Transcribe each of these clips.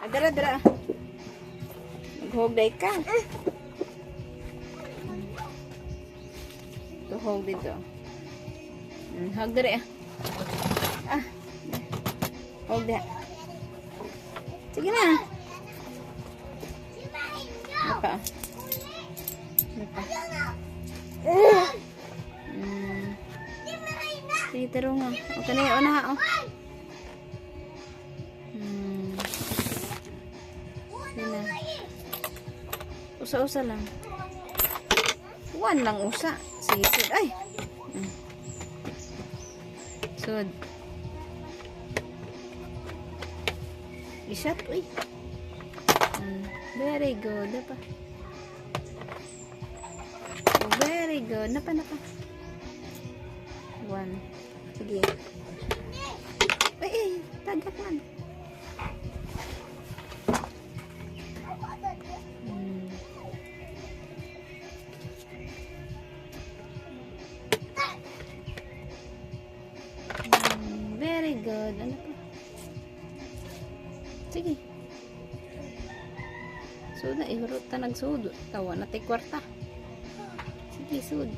Dara, dara. Maghugday ka. Tuhog dito. Hug dara. Hug dara. Sige na. Apa? Apa? Sige, taro nga. O, kanina, o na ha, o. Sige na. Usa-usa lang. One lang usa. Sige, sud. Ay! Sud. Isat, uy. Very good. Napa? Very good. Napa. One. Sige. Ay, tagak man. Very good. Ano pa? Sige. Sud na, ihurot ta nagsud. Tawa na tay kwarta. Sige, sud.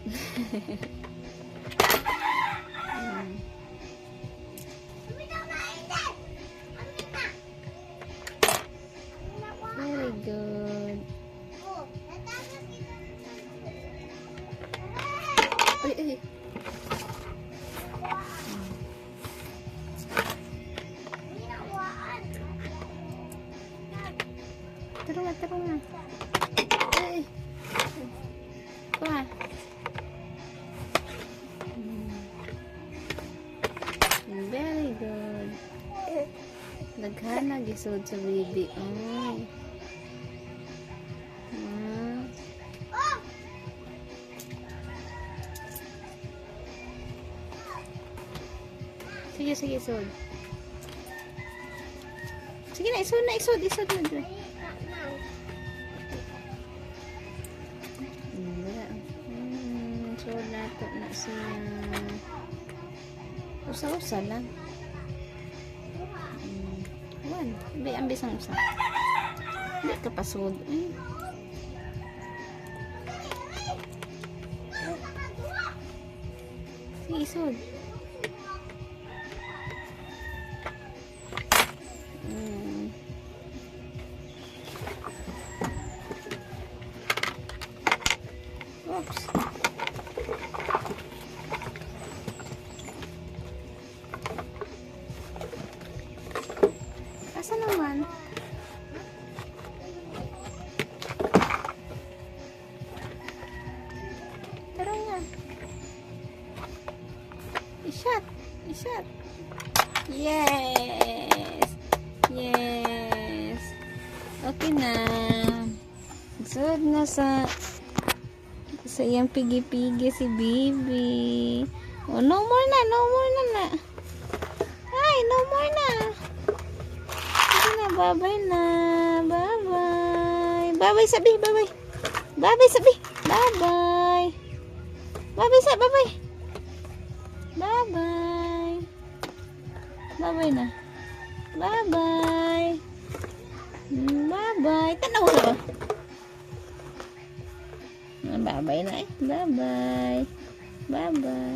Very good. Ay. Taro nga. Ay. Pa. Very good. Naghana gisod sa baby. Oh. Sige, isod. Sige na, isod na. Isod na ito na siya. Usa-usa lang. One. Hindi, ambis ang usa. Hindi ka pasod. Sige, isod. Oops. Asa naman? Tara nga. Ishot. Yes. Okay na. Sud na sa iyang pigi-pigi si baby. Oh, no more na. Ay, no more na. Sige na, bye-bye na. Bye-bye. Bye-bye sabi. Bye-bye. Bye-bye sabi. Bye-bye. Bye-bye sabi. Bye-bye. Bye-bye. Bye-bye na. Bye-bye. Bye-bye. Tanaw ka ba? Bye-bye na eh. Bye-bye. Bye-bye.